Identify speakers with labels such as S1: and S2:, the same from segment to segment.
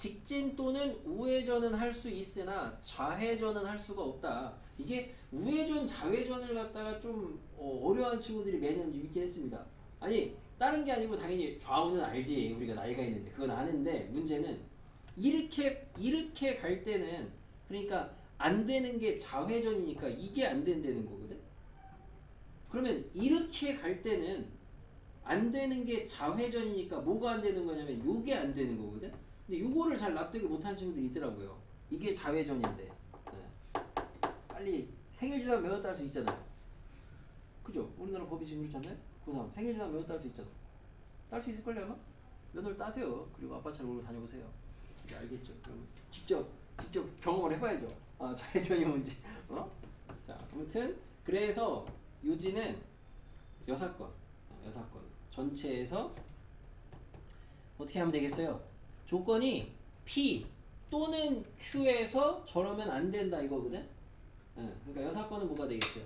S1: 직진 또는 우회전은 할 수 있으나 좌회전은 할 수가 없다. 이게 우회전, 좌회전을 갖다가 좀 어려워하는 친구들이 매년 있긴 했습니다. 아니 다른 게 아니고 당연히 좌우는 알지. 우리가 나이가 있는데 그건 아는데 문제는 이렇게 갈 때는 그러니까 안 되는 게 좌회전이니까 이게 안 된다는 거거든. 그러면 이렇게 갈 때는 안 되는 게 좌회전이니까 뭐가 안 되는 거냐면 요게 안 되는 거거든. 근데 요거를 잘 납득을 못하는 친구들이 있더라고요. 이게 좌회전인데. 네. 빨리 생일 지나면 면허 딸 수 있잖아요. 그죠? 우리나라 법이 지금 그렇지 않나요? 고3 생일 지나면 면허 딸 수 있잖아. 딸 수 있을걸요 아마? 면허를 따세요. 그리고 아빠 차를 몰고 다녀보세요. 이제 알겠죠? 그럼 직접 경험을 해봐야죠. 아 좌회전이 뭔지. 자 아무튼 그래서 요지는 여사건 전체에서 어떻게 하면 되겠어요? 조건이 P 또는 Q에서 저러면 안 된다 이거거든. 그러니까 여사건은 뭐가 되겠어요?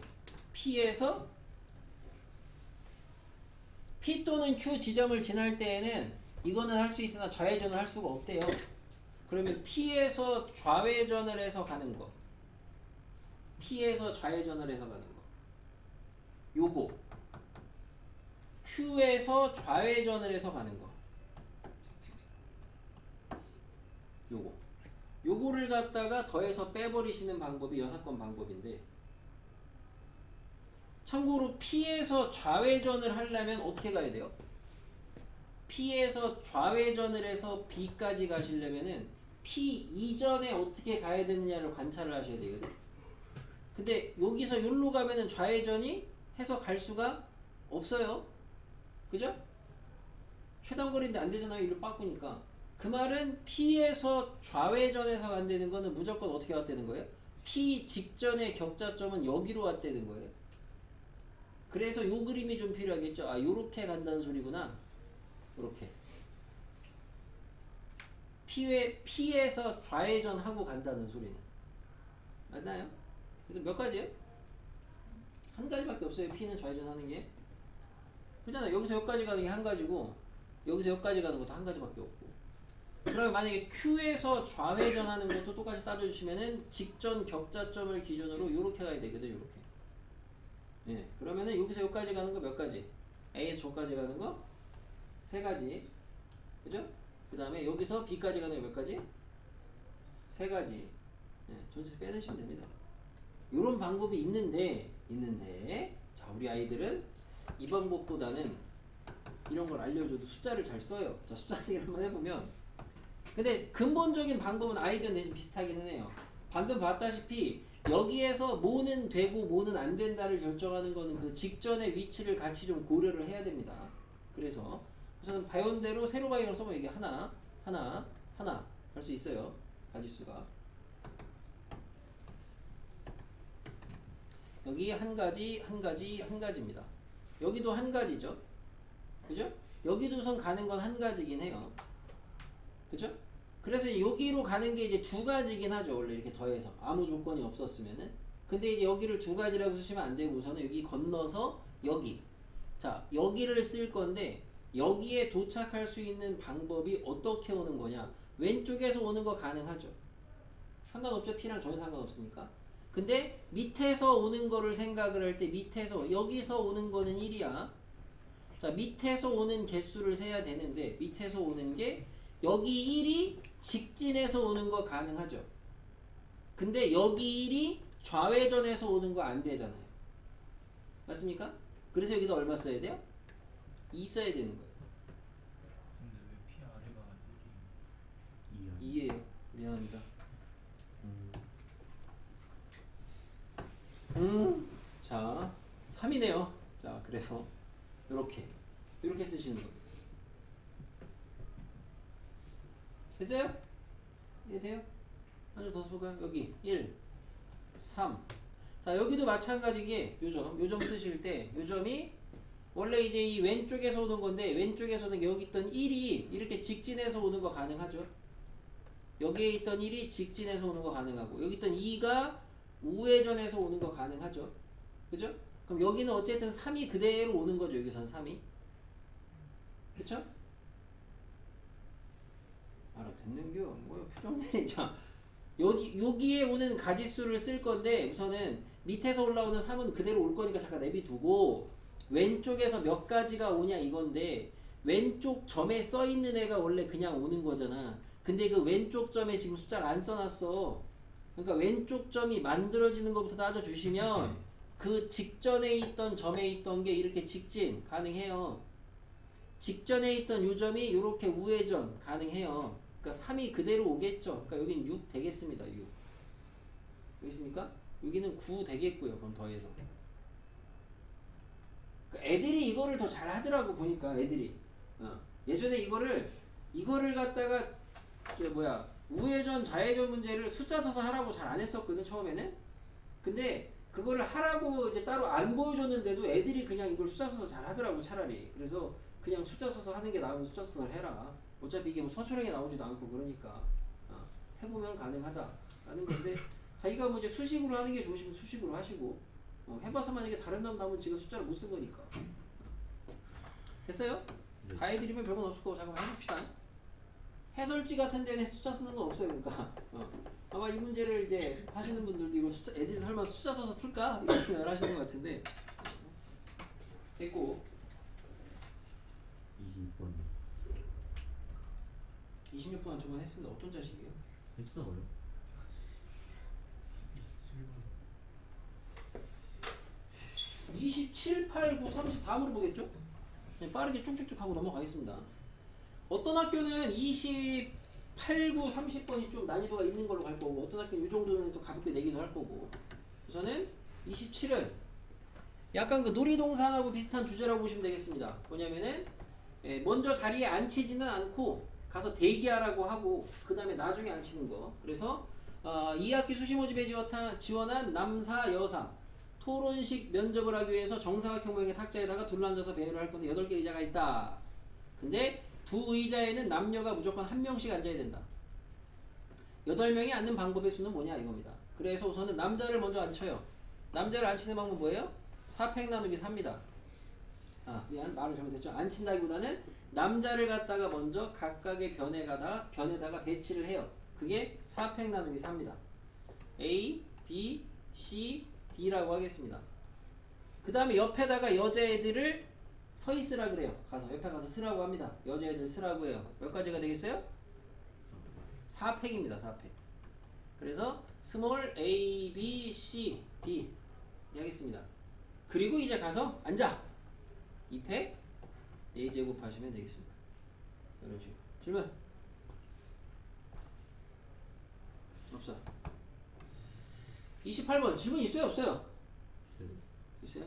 S1: P에서 P 또는 Q 지점을 지날 때에는 이거는 할 수 있으나 좌회전을 할 수가 없대요. 그러면 P에서 좌회전을 해서 가는 거. P에서 좌회전을 해서 가는 거. 요거. Q에서 좌회전을 해서 가는 거. 요거를 갖다가 더해서 빼버리시는 방법이 여사건 방법인데, 참고로 P에서 좌회전을 하려면 어떻게 가야 돼요? P에서 좌회전을 해서 B까지 가시려면은 P 이전에 어떻게 가야 되느냐를 관찰을 하셔야 되거든. 근데 여기서 여기로 가면은 좌회전이 해서 갈 수가 없어요. 그죠? 최단거리인데 안 되잖아요. 이를 바꾸니까. 그 말은 P에서 좌회전해서 간다는 거는 무조건 어떻게 왔다는 거예요? P 직전의 격자점은 여기로 왔다는 거예요. 그래서 요 그림이 좀 필요하겠죠. 아, 요렇게 간다는 소리구나. 요렇게. P에서 좌회전하고 간다는 소리는. 맞나요? 그래서 몇 가지예요? 한 가지밖에 없어요. P는 좌회전하는 게. 그잖아. 여기서 여기까지 가는 게 한 가지고, 여기서 여기까지 가는 것도 한 가지밖에 없고. 그러면 만약에 Q에서 좌회전하는 것도 똑같이 따져주시면은 직전 격자점을 기준으로 요렇게 가야 되거든. 요렇게. 예. 그러면은 여기서 여기까지 가는 거 몇 가지? A에서 저까지 가는 거 세 가지. 그죠? 그 다음에 여기서 B까지 가는 거 몇 가지? 세 가지. 예. 전체 빼내시면 됩니다. 요런 방법이 있는데 자, 우리 아이들은 이 방법보다는 이런 걸 알려줘도 숫자를 잘 써요. 자, 숫자 생일 한번 해보면, 근데 근본적인 방법은 아이들은 대신 비슷하기는 해요. 방금 봤다시피 여기에서 뭐는 되고 뭐는 안 된다를 결정하는 거는 그 직전의 위치를 같이 좀 고려를 해야 됩니다. 그래서 우선은 바이온대로 세로 방향으로 써보면 이게 하나 할 수 있어요. 가지수가. 여기 한 가지입니다. 여기도 한 가지죠. 그죠? 여기도 우선 가는 건 한 가지긴 해요. 그죠? 그래서 여기로 가는 게 이제 두 가지긴 하죠. 원래 이렇게 더해서. 아무 조건이 없었으면은. 근데 이제 여기를 두 가지라고 쓰시면 안 되고 우선은 여기 건너서 여기. 자, 여기를 쓸 건데 여기에 도착할 수 있는 방법이 어떻게 오는 거냐. 왼쪽에서 오는 거 가능하죠. 상관없죠. P랑 전혀 상관없으니까. 근데 밑에서 오는 거를 생각을 할 때 밑에서 여기서 오는 거는 1이야. 자, 밑에서 오는 개수를 세야 되는데 밑에서 오는 게 여기 1이 직진해서 오는 거 가능하죠. 근데 여기 1이 좌회전해서 오는 거 안 되잖아요. 맞습니까? 그래서 여기다 얼마 써야 돼요? 2 써야 되는 거예요.
S2: 근데 왜 피 아래가 1이?
S1: 2예요. 미안합니다. 자, 3이네요. 자, 그래서 이렇게 쓰시는 거예요. 됐어요? 이해돼요? 한 점 더 써볼까요? 여기 1, 3. 자, 여기도 마찬가지게 요점 쓰실 때 요점이 원래 이제 이 왼쪽에서 오는 건데 왼쪽에서 오는 게 여기 있던 1이 이렇게 직진해서 오는 거 가능하죠? 여기에 있던 1이 직진해서 오는 거 가능하고 여기 있던 2가 우회전해서 오는 거 가능하죠? 그죠? 그럼 여기는 어쨌든 3이 그대로 오는 거죠. 여기선 3이. 그쵸? 알아듣는겨. 뭐 표정 내리자. 여기에 오는 가지수를 쓸 건데 우선은 밑에서 올라오는 3은 그대로 올 거니까 잠깐 내비두고 왼쪽에서 몇 가지가 오냐 이건데 왼쪽 점에 써 있는 애가 원래 그냥 오는 거잖아. 근데 그 왼쪽 점에 지금 숫자를 안 써놨어. 그러니까 왼쪽 점이 만들어지는 것부터 따져주시면 그 직전에 있던 점에 있던 게 이렇게 직진 가능해요. 직전에 있던 요 점이 이렇게 우회전 가능해요. 그러니까 3이 그대로 오겠죠. 그러니까 여기는 6 되겠습니다. 6. 여기 있습니까? 여기는 9 되겠고요. 그럼 더해서. 그러니까 애들이 이거를 더 잘하더라고 보니까 애들이. 예전에 이거를 갖다가 우회전 좌회전 문제를 숫자 써서 하라고 잘 안 했었거든 처음에는. 근데 그거를 하라고 이제 따로 안 보여줬는데도 애들이 그냥 이걸 숫자 써서 잘 하더라고 차라리. 그래서 그냥 숫자 써서 하는 게 나으면 숫자 써서 해라. 어차피 이게 뭐 서술형에 나오지도 않고 그러니까 해보면 가능하다라는 건데 자기가 뭐 이제 수식으로 하는 게 좋으시면 수식으로 하시고 해봐서 만약에 다른 놈 나오면 지가 숫자를 못 쓴 거니까. 됐어요?
S3: 네.
S1: 다 해드리면 별건 없을 거고 잠깐만 해봅시다. 해설지 같은 데는 숫자 쓰는 건 없어요. 그러니까 아마 이 문제를 이제 하시는 분들도 이거 숫자 애들이 설마 숫자 써서 풀까? 이런 생각을 하시는 것 같은데 됐고
S3: 26번
S1: 26번 저번에 했습니다. 어떤 자식이에요?
S3: 했어요.
S2: 27번
S1: 27, 8, 9, 30 다 물어보겠죠? 그냥 빠르게 쭉쭉쭉 하고 넘어가겠습니다. 어떤 학교는 28, 9, 30번이 좀 난이도가 있는 걸로 갈 거고 어떤 학교는 이 정도는 또 가볍게 내기도 할 거고 우선은 27은 약간 그 놀이동산하고 비슷한 주제라고 보시면 되겠습니다. 뭐냐면은 먼저 자리에 앉히지는 않고 가서 대기하라고 하고 그 다음에 나중에 앉히는 거. 그래서 2학기 수시 모집에 지원한 남사 여사 토론식 면접을 하기 위해서 정사각형 모양의 탁자에다가 둘러앉아서 배열을 할 건데 8개 의자가 있다. 근데 두 의자에는 남녀가 무조건 한 명씩 앉아야 된다. 8명이 앉는 방법의 수는 뭐냐 이겁니다. 그래서 우선은 남자를 먼저 앉혀요. 남자를 앉히는 방법은 뭐예요? 4팩 나누기 4입니다. 미안 말을 잘못했죠. 앉힌다기보다는 남자를 갖다가 먼저 각각의 변에다가 배치를 해요. 그게 4팩 나누기 4입니다. A, B, C, D라고 하겠습니다. 그 다음에 옆에다가 여자애들을 서 있으라 그래요. 옆에 가서 쓰라고 합니다. 여자애들 쓰라고 해요. 몇 가지가 되겠어요? 4팩입니다. 4팩. 그래서 스몰 A, B, C, D 하겠습니다. 그리고 이제 가서 앉아. 2팩 A제곱 하시면 되겠습니다. 이런 식으로. 질문? 없어. 28번 질문 있어요? 없어요?
S3: 네.
S1: 있어요?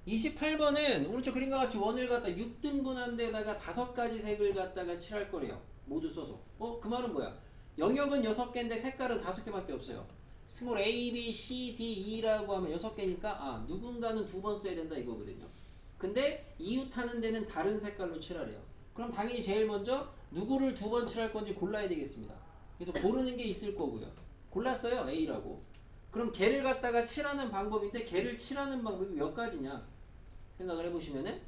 S1: 28번은 오른쪽 그림과 같이 원을 갖다 6등분한 데다가 5가지 색을 갖다가 칠할 거래요. 모두 써서. 그 말은 뭐야? 영역은 6개인데 색깔은 5개밖에 없어요. 스몰 A, B, C, D, E라고 하면 6개니까 누군가는 2번 써야 된다 이거거든요. 근데 이웃하는 데는 다른 색깔로 칠하래요. 그럼 당연히 제일 먼저 누구를 2번 칠할 건지 골라야 되겠습니다. 그래서 고르는 게 있을 거고요. 골랐어요. A라고. 그럼 걔를 갖다가 칠하는 방법인데 걔를 칠하는 방법이 몇 가지냐 생각을 해보시면은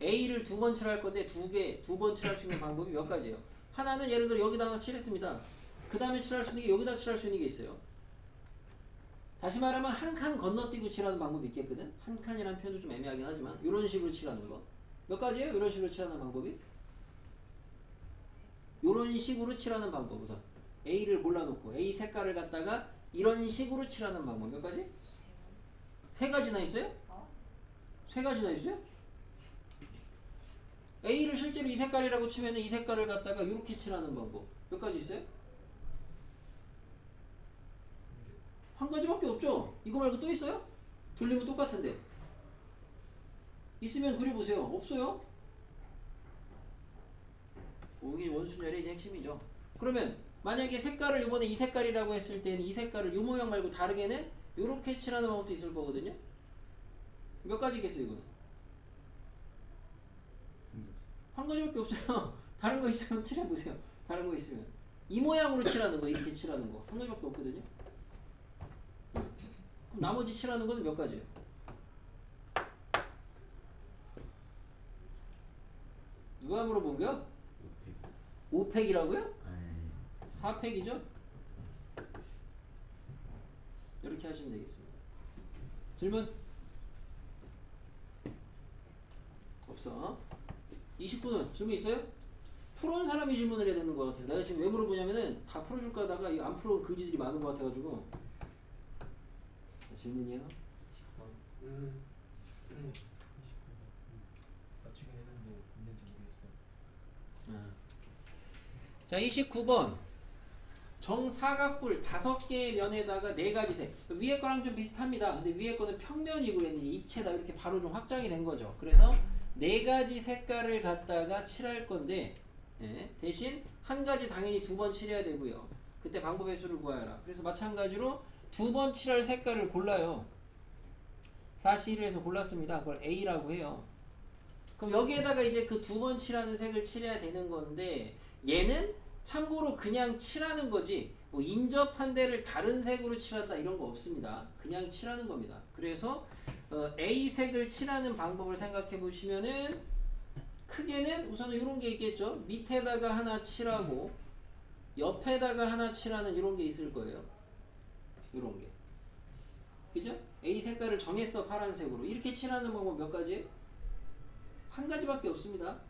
S1: A를 2번 칠할 건데 2번 칠할 수 있는 방법이 몇 가지예요. 하나는 예를 들어 여기다가 칠했습니다. 그 다음에 칠할 수 있는 게 여기다 칠할 수 있는 게 있어요. 다시 말하면 한 칸 건너뛰고 칠하는 방법이 있겠거든. 한 칸이라는 표현도 좀 애매하긴 하지만 이런 식으로 칠하는 거. 몇 가지예요? 이런 식으로 칠하는 방법이? 이런 식으로 칠하는 방법. 우선 A를 골라놓고 A 색깔을 갖다가 이런 식으로 칠하는 방법 몇 가지? 3가지나 있어요? 3가지나 있어요? A를 실제로 이 색깔이라고 치면 이 색깔을 갖다가 이렇게 칠하는 방법 몇 가지 있어요? 한 가지밖에 없죠? 이거 말고 또 있어요? 돌리면 똑같은데 있으면 그려보세요. 없어요? 이게 원순열의 이제 핵심이죠. 그러면 만약에 색깔을 이번에 이 색깔이라고 했을 때는 이 색깔을 이 모양 말고 다르게는 이렇게 칠하는 방법도 있을 거거든요. 몇 가지 있겠어요 이거는? 한 가지밖에 없어요. 다른 거 있으면 칠해보세요. 다른 거 있으면 이 모양으로 칠하는 거 이렇게 칠하는 거 한 가지밖에 없거든요. 그럼 나머지 칠하는 거는 몇 가지예요? 누가 물어본 거야? 5팩이라고요?
S3: 아니
S1: 4팩이죠? 이렇게 하시면 되겠습니다. 질문? 없어. 29는 질문 있어요? 풀어온 사람이 질문을 해야 되는 것 같아서 내가 지금 왜 물어보냐면은 다 풀어줄까 하다가 이거 안 풀어온 그지들이 많은 것 같아가지고. 질문이요?
S2: 맞추긴 했는데 있는지 모르겠어.
S1: 자 29번 정사각뿔 5개의 면에다가 4가지 색. 위에 거랑 좀 비슷합니다. 근데 위에 거는 평면이고 얘는 입체다 이렇게 바로 좀 확장이 된 거죠. 그래서 4가지 색깔을 갖다가 칠할 건데 예, 대신 한 가지 당연히 2번 칠해야 되고요. 그때 방법의 수를 구하여라. 그래서 마찬가지로 2번 칠할 색깔을 골라요. 41에서 골랐습니다. 그걸 A라고 해요. 그럼 여기에다가 이제 그 2번 칠하는 색을 칠해야 되는 건데 얘는 참고로 그냥 칠하는 거지 뭐 인접한 데를 다른 색으로 칠한다 이런 거 없습니다. 그냥 칠하는 겁니다. 그래서 A 색을 칠하는 방법을 생각해 보시면은 크게는 우선은 이런 게 있겠죠. 밑에다가 하나 칠하고 옆에다가 하나 칠하는 이런 게 있을 거예요. 이런 게. 그죠? A 색깔을 정했어 파란색으로. 이렇게 칠하는 방법 몇 가지? 한 가지밖에 없습니다.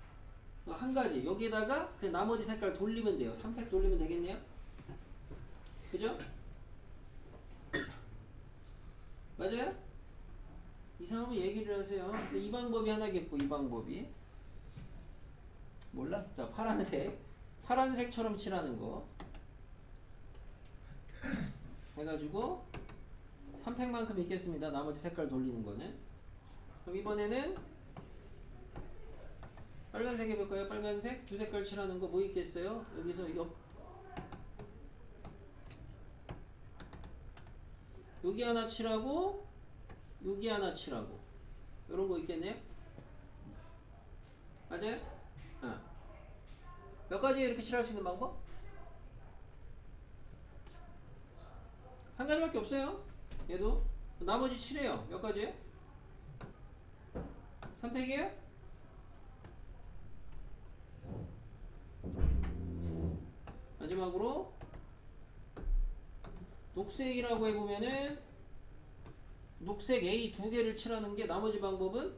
S1: 한 가지. 여기에다가 그냥 나머지 색깔 돌리면 돼요. 3팩 돌리면 되겠네요. 그죠? 맞아요? 이상하면 얘기를 하세요. 그래서 이 방법이 하나겠고 이 방법이 몰라? 자 파란색처럼 칠하는 거 해가지고 3팩만큼 있겠습니다. 나머지 색깔 돌리는 거는. 그럼 이번에는 빨간색 해볼까요? 빨간색 두 색깔 칠하는 거 뭐 있겠어요? 여기서 여기 하나 칠하고 여기 하나 칠하고 요런 거 있겠네요? 맞아요? 몇 가지 이렇게 칠할 수 있는 방법? 한 가지밖에 없어요. 얘도 나머지 칠해요. 몇 가지예요? 3팩이에요? 마지막으로 녹색이라고 해보면은 녹색 A 2개를 칠하는 게 나머지 방법은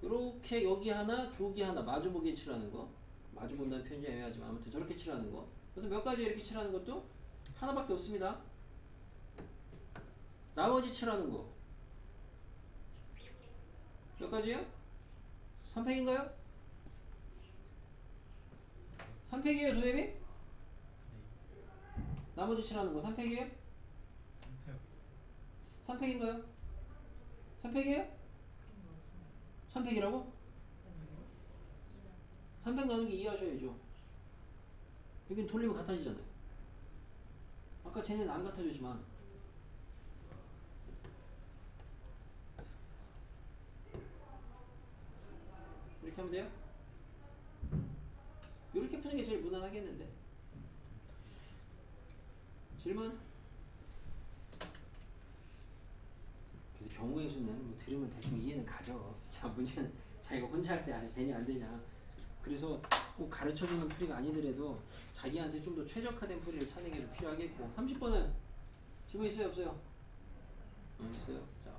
S1: 이렇게 여기 하나 저기 하나 마주보게 칠하는 거. 마주본다는 표현이 애매하지만 아무튼 저렇게 칠하는 거. 그래서 몇 가지 이렇게 칠하는 것도 하나밖에 없습니다. 나머지 칠하는 거 몇 가지요? 3팩인가요? 3팩이에요 도예비? 나머지 칠하는 거 3팩이에요? 3팩인가요? 3팩이에요? 3팩이라고? 3팩 나누기 2 하셔야죠. 여긴 돌리면 같아지잖아요. 아까 쟤네는 안 같아주지만 이렇게 하면 돼요? 이렇게 푸는 게 제일 무난하겠는데. 질문? 그래서 경우의 수는 뭐 들으면 대충 이해는 가죠. 자 문제는 자기가 혼자 할 때 되냐 안 되냐. 그래서 꼭 가르쳐주는 풀이가 아니더라도 자기한테 좀 더 최적화된 풀이를 찾는 게 좀 필요하겠고. 30번은 질문 있어요 없어요? 있어요. 자,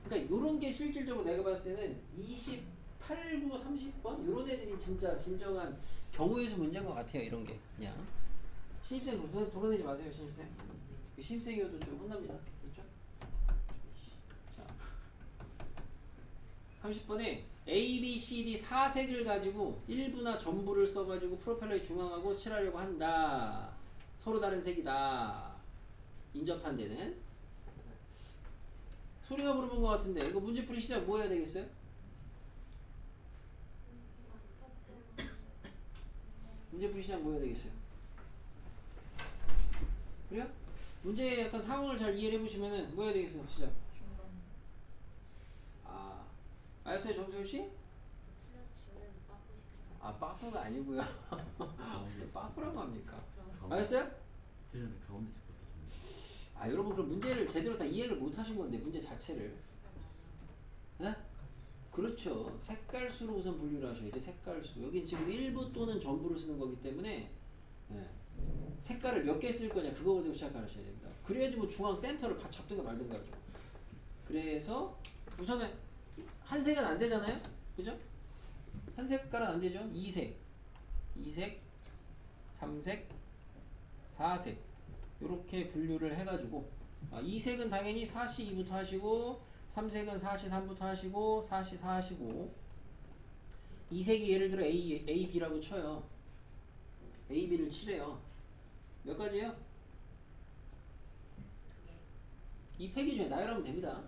S1: 그러니까 요런 게 실질적으로 내가 봤을 때는 28, 9, 30번 요런 애들이 진짜 진정한 경우의 수 문제인 것 같아요. 이런 게 그냥 신입생 도려내지 마세요. 신입생이어도 좀 혼납니다. 그렇죠? 자, 30번에 A, B, C, D 4색을 가지고 일부나 전부를 써가지고 프로펠러의 중앙하고 칠하려고 한다. 서로 다른 색이다. 인접한 데는 소리가 물어본 것 같은데 이거 문제풀이 시작 뭐 해야 되겠어요? 문제풀이 시작 뭐 해야 되겠어요? 그래요? 문제의 약간 상황을 잘 이해를 해보시면은 뭐 해야 되겠어요? 시작. 아, 알았어요, 정소윤씨? 아, 빠꾸가 아니고요. 빠꾸라고 합니까? 알았어요?
S3: 틀렸는데 가운데 집었다.
S1: 아, 여러분 그럼 문제를 제대로 다 이해를 못 하신 건데 문제 자체를. 네? 그렇죠. 색깔수로 우선 분류를 하셔야 돼. 색깔수. 여긴 지금 일부 또는 전부를 쓰는 거기 때문에 예. 색깔을 몇 개 쓸 거냐 그거부터 시작하셔야 됩니다. 그래야지 뭐 중앙 센터를 잡든가 말든가 하죠. 그래서 우선은 한 색은 안 되잖아요. 그죠? 한 색깔은 안 되죠. 2색, 3색, 4색 이렇게 분류를 해가지고 2색은 당연히 4시 2부터 하시고 3색은 4시 3부터 하시고 4시 4 하시고 2색이 예를 들어 A, B라고 쳐요. A, B를 칠해요. 몇 가지예요? 이 팩이 중에 나열하면 됩니다.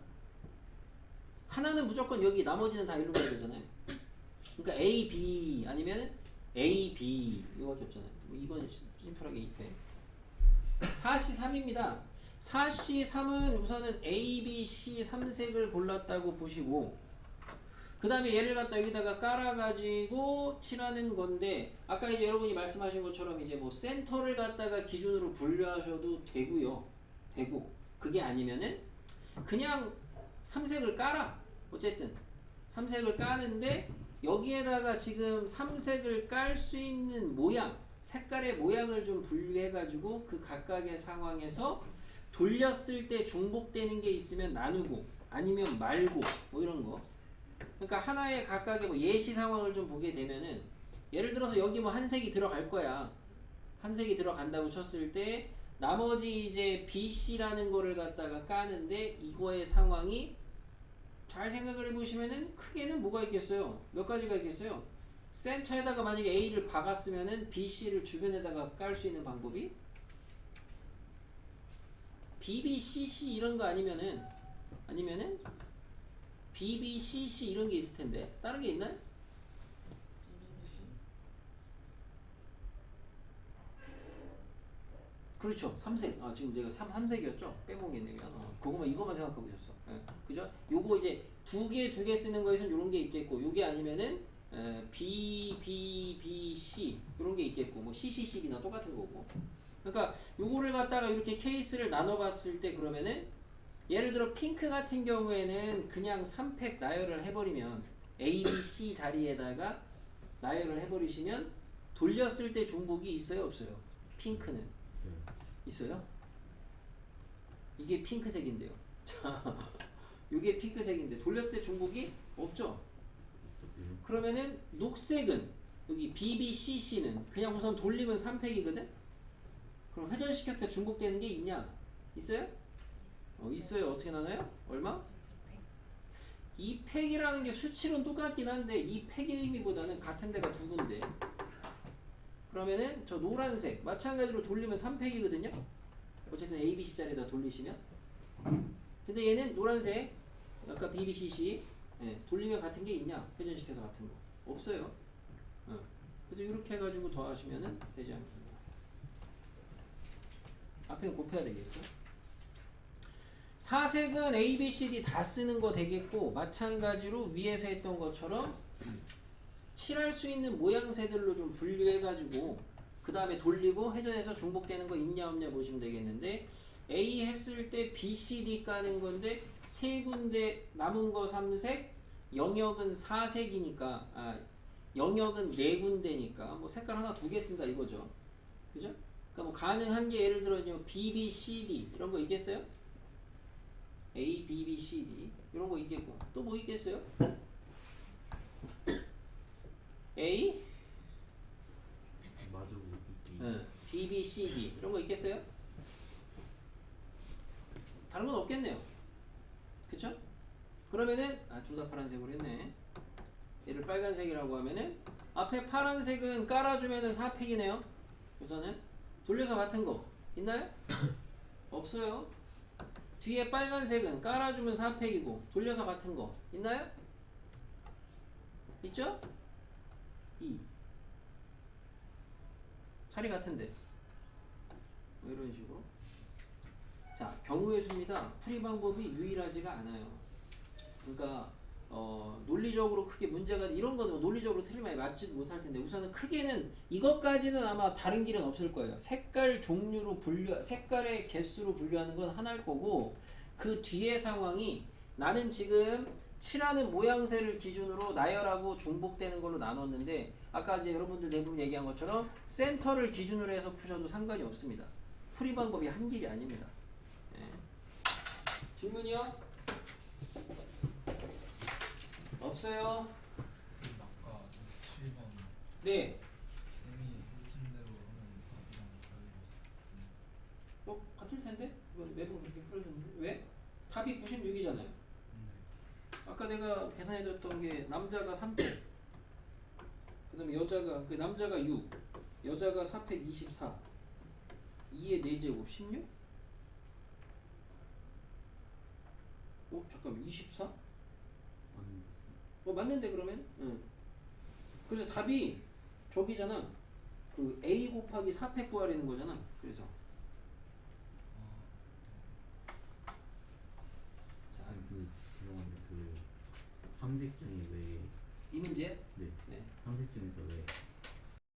S1: 하나는 무조건 여기 나머지는 다 일로 가야 되잖아요. 그러니까 A, B 아니면 A, B 이거밖에 없잖아요. 뭐 이건 심플하게 2팩 4시 3입니다. 4시 3은 우선은 A, B, C 3색을 골랐다고 보시고 그 다음에 얘를 갖다 여기다가 깔아가지고 칠하는 건데 아까 이제 여러분이 말씀하신 것처럼 이제 뭐 센터를 갖다가 기준으로 분류하셔도 되고요. 되고 그게 아니면은 그냥 3색을 깔아. 어쨌든 3색을 까는데 여기에다가 지금 3색을 깔 수 있는 모양 색깔의 모양을 좀 분류해가지고 그 각각의 상황에서 돌렸을 때 중복되는 게 있으면 나누고 아니면 말고 뭐 이런 거. 그러니까 하나의 각각의 뭐 예시 상황을 좀 보게 되면은 예를 들어서 여기 뭐 한 색이 들어갈 거야. 한 색이 들어간다고 쳤을 때 나머지 이제 BC라는 거를 갖다가 까는데 이거의 상황이 잘 생각을 해보시면은 크게는 뭐가 있겠어요? 몇 가지가 있겠어요? 센터에다가 만약에 A를 박았으면은 BC를 주변에다가 깔 수 있는 방법이 BBCC 이런 거 아니면은 BBCC 이런 게 있을 텐데 다른 게 있나요? 그렇죠. 3색. 지금 제가 3색이었죠? 빼먹겠네요. 그거만 이거만 생각하고 있었어. 예. 그죠? 요거 이제 두 개 쓰는 거에선 요런 게 있겠고 요게 아니면은 B, B, B, C 요런 게 있겠고 뭐 C, C, C나 똑같은 거고. 그러니까 요거를 갖다가 이렇게 케이스를 나눠 봤을 때 그러면은 예를 들어 핑크 같은 경우에는 그냥 3팩 나열을 해버리면 A, B, C 자리에다가 나열을 해버리시면 돌렸을 때 중복이 있어요 없어요? 핑크는 있어요? 이게 핑크색인데요. 자, 이게 핑크색인데 돌렸을 때 중복이 없죠? 그러면은 녹색은 여기 BBCC는 그냥 우선 돌리면 3팩이거든? 그럼 회전시켰을 때 중복되는 게 있냐? 있어요? 있어요. 어떻게 나눠요? 얼마? 2팩이라는 게 수치로는 똑같긴 한데 2팩의 의미보다는 같은 데가 두 군데. 그러면은 저 노란색 마찬가지로 돌리면 3팩이거든요. 어쨌든 A, B, C 자리에다 돌리시면. 근데 얘는 노란색 아까 B, B, C, C 돌리면 같은 게 있냐? 회전시켜서 같은 거 없어요. 그래서 이렇게 해가지고 더하시면은 되지 않겠냐. 앞에는 곱해야 되겠죠. 4색은 A, B, C, D 다 쓰는 거 되겠고 마찬가지로 위에서 했던 것처럼 칠할 수 있는 모양새들로 좀 분류해가지고 그 다음에 돌리고 회전해서 중복되는 거 있냐 없냐 보시면 되겠는데 A 했을 때 B, C, D 까는 건데 세 군데 남은 거 3색 영역은 4색이니까 영역은 4군데니까 뭐 색깔 하나 2개 쓴다 이거죠. 그죠? 그러니까 뭐 가능한 게 예를 들어 B, B, C, D 이런 거 있겠어요? A, B, B, C, D 이런 거 있겠고 또 뭐 있겠어요? A, B, B, C, D 이런 거 있겠어요? 다른 건 없겠네요. 그쵸? 그러면은 둘 다 파란색으로 했네. 얘를 빨간색이라고 하면은 앞에 파란색은 깔아주면은 4팩이네요. 우선은 돌려서 같은 거 있나요? 없어요. 뒤에 빨간색은 깔아주면 4팩이고 돌려서 같은 거 있나요? 있죠? 2 자리 같은데 뭐 이런 식으로. 자, 경우의 수입니다. 풀이 방법이 유일하지가 않아요. 그러니까 논리적으로 크게 문제가 이런 거는 논리적으로 틀리면 맞지도 못할 텐데 우선은 크게는 이것까지는 아마 다른 길은 없을 거예요. 색깔 종류로 색깔의 개수로 분류하는 건 하나일 거고 그 뒤에 상황이 나는 지금 칠하는 모양새를 기준으로 나열하고 중복되는 걸로 나눴는데 아까 이제 여러분들 대부분 얘기한 것처럼 센터를 기준으로 해서 푸셔도 상관이 없습니다. 풀이 방법이 한 길이 아닙니다. 예. 질문이요? 없어요?
S2: 아까 7번
S1: 네.
S2: 쌤이 해주신 대로 하면 답이랑 다르게
S1: 같을 텐데? 이건 매번 그렇게 풀어줬는데 왜? 답이 96이잖아요. 아까 내가 계산해줬던 게 남자가 3팩, 그 다음에 여자가 그 남자가 6, 여자가 4팩 24, 2의 4제곱 16? 잠깐만 24? 맞는데 그러면? 응. 그래서 답이 저기잖아. 그 A 곱하기 4팩 구하라는 거잖아. 그래서 자,
S3: 죄송한데 그 삼색 중에 왜
S1: 이 문제?
S3: 네.
S1: 네.
S3: 삼색 중에서 왜